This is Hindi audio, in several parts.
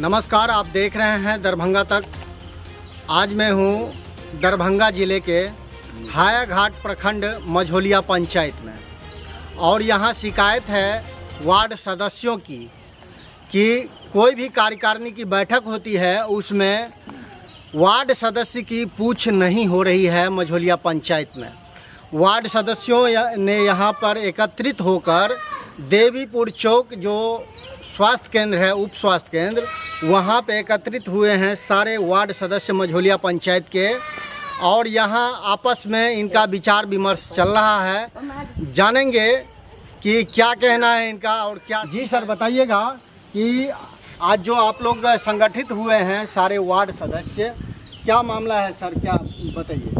नमस्कार, आप देख रहे हैं दरभंगा तक। आज मैं हूं दरभंगा ज़िले के हायाघाट प्रखंड मझोलिया पंचायत में और यहां शिकायत है वार्ड सदस्यों की कि कोई भी कार्यकारिणी की बैठक होती है उसमें वार्ड सदस्य की पूछ नहीं हो रही है। मझोलिया पंचायत में वार्ड सदस्यों ने यहां पर एकत्रित होकर देवीपुर चौक जो स्वास्थ्य केंद्र है, उप स्वास्थ्य केंद्र, वहाँ पे एकत्रित हुए हैं सारे वार्ड सदस्य मझोलिया पंचायत के और यहाँ आपस में इनका विचार विमर्श चल रहा है। जानेंगे कि क्या कहना है इनका और क्या। जी सर, बताइएगा कि आज जो आप लोग संगठित हुए हैं सारे वार्ड सदस्य, क्या मामला है सर, क्या बताइए।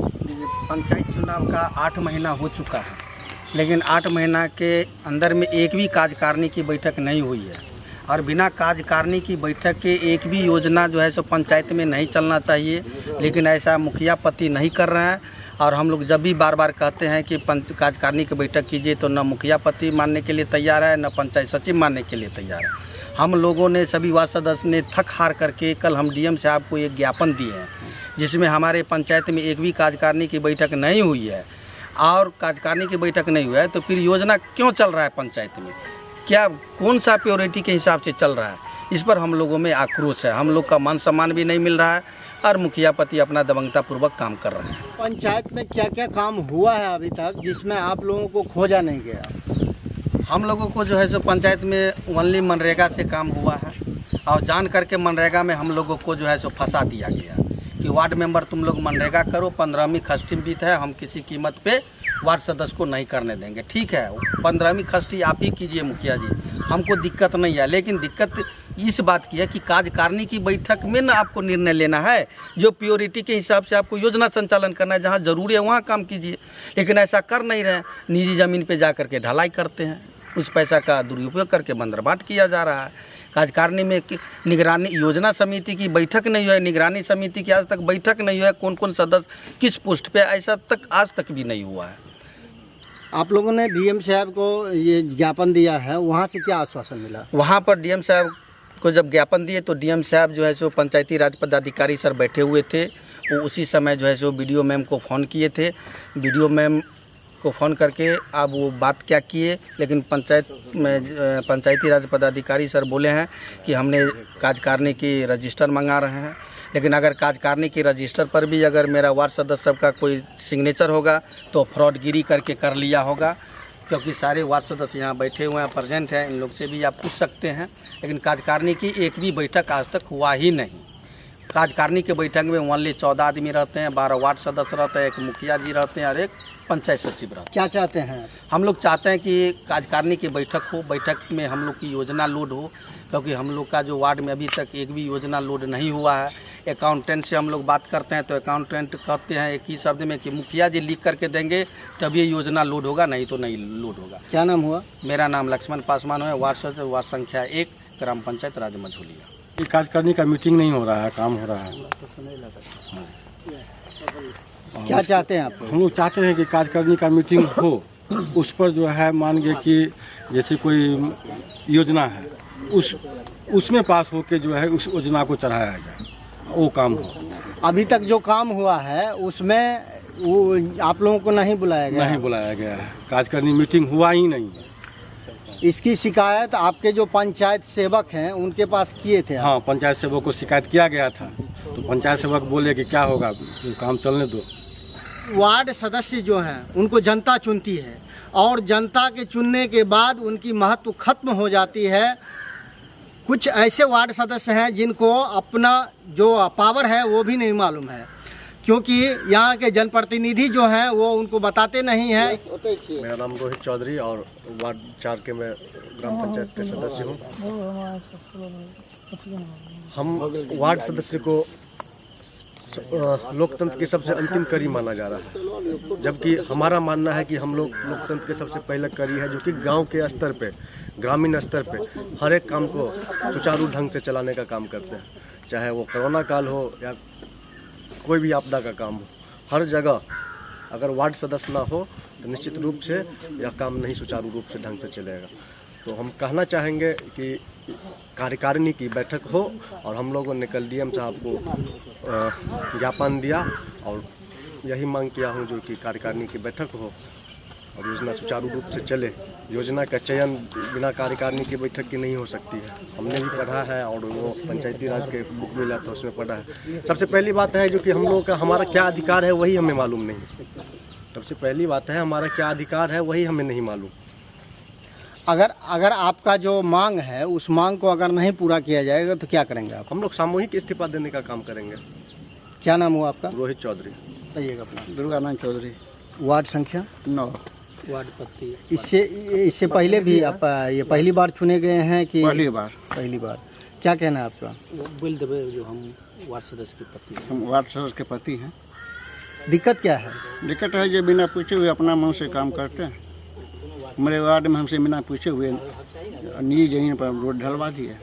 पंचायत चुनाव का 8 महीना हो चुका है, लेकिन 8 महीना के अंदर में एक भी कार्यकारिणी की बैठक नहीं हुई है और बिना कार्यकारिणी की बैठक के एक भी योजना जो है सो पंचायत में नहीं चलना चाहिए। लेकिन ऐसा मुखिया पति नहीं कर रहे हैं और हम लोग जब भी बार बार कहते हैं कि कार्यकारिणी की बैठक कीजिए तो न मुखिया पति मानने के लिए तैयार है, न पंचायत सचिव मानने के लिए तैयार है। हम लोगों ने सभी वार्ड सदस्य ने थक हार करके कल हम डीएम साहब को एक ज्ञापन दिए हैं जिसमें हमारे पंचायत में एक भी कार्यकारिणी की बैठक नहीं हुई है और कार्यकारिणी की बैठक नहीं हुआ है तो फिर योजना क्यों चल रहा है पंचायत में, क्या कौन सा प्रायोरिटी के हिसाब से चल रहा है, इस पर हम लोगों में आक्रोश है। हम लोग का मान सम्मान भी नहीं मिल रहा है और मुखिया पति अपना दबंगतापूर्वक काम कर रहे हैं। पंचायत में क्या क्या काम हुआ है अभी तक जिसमें आप लोगों को खोजा नहीं गया। हम लोगों को जो है सो पंचायत में ओनली मनरेगा से काम हुआ है और जान करके मनरेगा में हम लोगों को जो है सो फंसा दिया गया कि वार्ड मेंबर तुम लोग मनरेगा करो, 15वीं खष्टी बीत है, हम किसी कीमत पे वार्ड सदस्य को नहीं करने देंगे। ठीक है, 15वीं खष्टी आप ही कीजिए मुखिया जी, हमको दिक्कत नहीं है। लेकिन दिक्कत इस बात की है कि कार्यकारिणी की बैठक में ना आपको निर्णय लेना है, जो प्रायोरिटी के हिसाब से आपको योजना संचालन करना है, जहाँ ज़रूरी है वहाँ काम कीजिए। लेकिन ऐसा कर नहीं रहे, निजी ज़मीन पे जा करके ढलाई करते हैं, उस पैसा का दुरुपयोग करके बंदरबाट किया जा रहा है। कार्यकारिणी में निगरानी योजना समिति की बैठक नहीं हुई है, निगरानी समिति की आज तक बैठक नहीं हुआ है, कौन कौन सदस्य किस पोस्ट पे, ऐसा तक आज तक भी नहीं हुआ है। आप लोगों ने डीएम साहब को ये ज्ञापन दिया है, वहाँ से क्या आश्वासन मिला। वहाँ पर डीएम साहब को जब ज्ञापन दिए तो डीएम साहब जो है सो पंचायती राज पदाधिकारी सर बैठे हुए थे, वो उसी समय जो है सो बीडीओ मैम को फ़ोन किए थे। बीडीओ मैम को फ़ोन करके अब वो बात क्या किए, लेकिन पंचायती राज पदाधिकारी सर बोले हैं कि हमने कार्यकारिणी की रजिस्टर मंगा रहे हैं। लेकिन अगर कार्यकारिणी की रजिस्टर पर भी अगर मेरा वार्ड सदस्य सबका कोई सिग्नेचर होगा तो फ्रॉडगिरी करके कर लिया होगा, क्योंकि सारे वार्ड सदस्य यहाँ बैठे हुए हैं, प्रेजेंट हैं, इन लोग से भी आप पूछ सकते हैं। लेकिन कार्यकारिणी की एक भी बैठक आज तक हुआ ही नहीं। कार्यकारिणी के बैठक में ओनली 14 आदमी रहते हैं, 12 वार्ड सदस्य रहते हैं, एक मुखिया जी रहते हैं और एक पंचायत सचिव रहते हैं। क्या चाहते हैं हम लोग चाहते हैं कि कार्यकारिणी की बैठक हो, बैठक में हम लोग की योजना लोड हो, क्योंकि हम लोग का जो वार्ड में अभी तक एक भी योजना लोड नहीं हुआ है। अकाउंटेंट से हम लोग बात करते हैं तो अकाउंटेंट कहते हैं एक ही शब्द में कि मुखिया जी लिख करके देंगे तब ये योजना लोड होगा, नहीं तो नहीं लोड होगा। क्या नाम हुआ। मेरा नाम लक्ष्मण पासवान है, वार्ड सदस्य, वार्ड संख्या 1, ग्राम पंचायत राज मझोलिया। ये कार्यकारिणी का मीटिंग नहीं हो रहा है, काम हो रहा है। क्या चाहते हैं आप। हम लोग चाहते हैं कि कार्यकारिणी का मीटिंग हो, उस पर जो है मान गए कि जैसे कोई योजना है उसमें पास होके जो है उस योजना को चढ़ाया जाए, वो काम हो। अभी तक जो काम हुआ है उसमें वो आप लोगों को नहीं बुलाया गया। नहीं बुलाया गया है, कार्यकारिणी मीटिंग हुआ ही नहीं है। इसकी शिकायत आपके जो पंचायत सेवक हैं उनके पास किए थे। हाँ, पंचायत सेवक को शिकायत किया गया था तो पंचायत सेवक बोले कि क्या होगा, काम चलने दो। वार्ड सदस्य जो हैं उनको जनता चुनती है और जनता के चुनने के बाद उनकी महत्व खत्म हो जाती है। कुछ ऐसे वार्ड सदस्य हैं जिनको अपना जो पावर है वो भी नहीं मालूम है, क्योंकि यहाँ के जनप्रतिनिधि जो हैं वो उनको बताते नहीं हैं। मेरा नाम रोहित चौधरी और वार्ड 4 के मैं ग्राम पंचायत के सदस्य हूँ। हम वार्ड सदस्य को लोकतंत्र की सबसे अंतिम कड़ी माना जा रहा है, जबकि हमारा मानना है कि हम लोग लोकतंत्र के सबसे पहले कड़ी है, जो कि गांव के स्तर पे, ग्रामीण स्तर पे हर एक काम को सुचारू ढंग से चलाने का काम करते हैं। चाहे वो कोरोना काल हो या कोई भी आपदा का काम हो, हर जगह अगर वार्ड सदस्य ना हो तो निश्चित रूप से यह काम नहीं सुचारू रूप से ढंग से चलेगा। तो हम कहना चाहेंगे कि कार्यकारिणी की बैठक हो और हम लोगों ने कल डीएम साहब को ज्ञापन दिया और यही मांग किया हूँ जो कि कार्यकारिणी की बैठक हो और योजना सुचारू रूप से चले। योजना का चयन बिना कार्यकारिणी की बैठक की नहीं हो सकती है। हमने भी पढ़ा है और वो पंचायती राज के बुक मिला था उसमें पढ़ा है। सबसे पहली बात है जो कि हम लोगों का हमारा क्या अधिकार है वही हमें मालूम नहीं। सबसे पहली बात है हमारा क्या अधिकार है वही हमें नहीं मालूम। अगर आपका जो मांग है उस मांग को अगर नहीं पूरा किया जाएगा तो क्या करेंगे आप? हम लोग सामूहिक इस्तीफा देने का काम करेंगे। क्या नाम हुआ आपका? रोहित चौधरी। बताइएगा अपना। दुर्गानंद चौधरी, वार्ड संख्या 9, वार्ड पत्ती। इससे पहले भी आप ये पहली बार चुने गए हैं कि पहली बार। पहली बार? क्या कहना है आपका? वो बोल देवे जो हम वार्ड सदस्य की पत्ती हैं। हम वार्ड सदस्य के पति हैं। दिक्कत क्या है? दिक्कत है जो बिना पूछे हुए अपना मन से काम करते हैं। हमारे वार्ड में हमसे बिना पूछे हुए निजी जमीन पर रोड ढलवा दिए।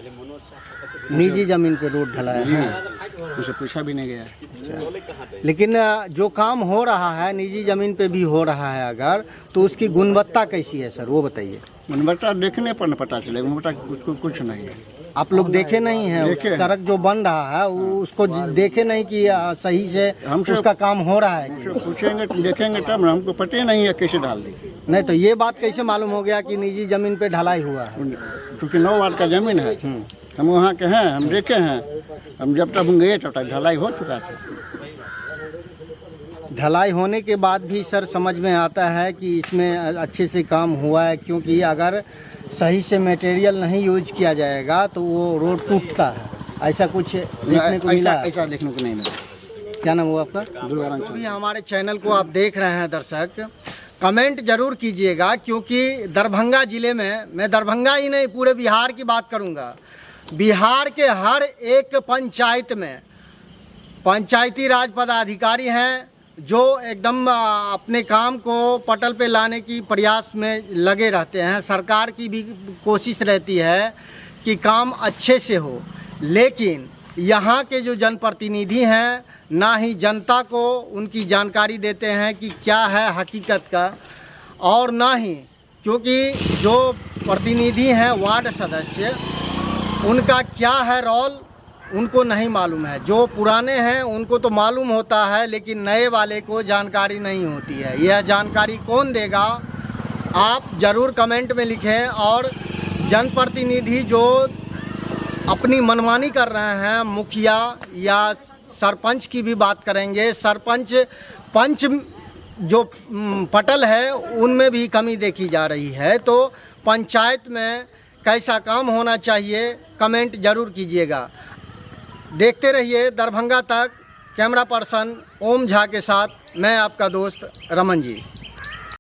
निजी जमीन पे रोड ढलाया जी, है? उसे पूछा भी नहीं गया। लेकिन जो काम हो रहा है निजी जमीन पे भी हो रहा है अगर, तो उसकी गुणवत्ता कैसी है सर, वो बताइए। गुणवत्ता देखने पर न पता चले, गुणवत्ता कुछ नहीं है। आप लोग देखे नहीं हैं? देखे हैं। सड़क जो बन रहा है उसको देखे नहीं कि सही से हमसे उसका काम हो रहा है कि? हमसे पूछेंगे तो देखेंगे तब ना, हमको पता ही नहीं है कैसे डाल दी। नहीं तो ये बात कैसे मालूम हो गया कि निजी जमीन पे ढलाई हुआ है? क्योंकि 9 वार्ड का जमीन है, हम वहाँ के हैं, हम देखे हैं। हम जब तक हम गए तब तक ढलाई हो चुका था। ढलाई होने के बाद भी सर समझ में आता है कि इसमें अच्छे से काम हुआ है, क्योंकि अगर सही से मटेरियल नहीं यूज किया जाएगा तो वो रोड टूटता है। ऐसा कुछ देखने को मिला? ऐसा देखने को नहीं मिला। क्या नाम हुआ आपका? दुर्गानंद अभी हमारे चैनल को आप देख रहे हैं दर्शक, कमेंट जरूर कीजिएगा, क्योंकि दरभंगा ज़िले में, मैं दरभंगा ही नहीं पूरे बिहार की बात करूंगा, बिहार के हर एक पंचायत में पंचायती राज पदाधिकारी हैं जो एकदम अपने काम को पटल पे लाने की प्रयास में लगे रहते हैं। सरकार की भी कोशिश रहती है कि काम अच्छे से हो, लेकिन यहाँ के जो जनप्रतिनिधि हैं ना ही जनता को उनकी जानकारी देते हैं कि क्या है हकीकत का, और ना ही क्योंकि जो प्रतिनिधि हैं वार्ड सदस्य उनका क्या है रोल उनको नहीं मालूम है। जो पुराने हैं उनको तो मालूम होता है, लेकिन नए वाले को जानकारी नहीं होती है। यह जानकारी कौन देगा? आप ज़रूर कमेंट में लिखें। और जनप्रतिनिधि जो अपनी मनमानी कर रहे हैं, मुखिया या सरपंच की भी बात करेंगे, सरपंच पंच जो पटल है उनमें भी कमी देखी जा रही है। तो पंचायत में कैसा काम होना चाहिए कमेंट ज़रूर कीजिएगा। देखते रहिए दरभंगा तक। कैमरा पर्सन ओम झा के साथ मैं आपका दोस्त रमन जी।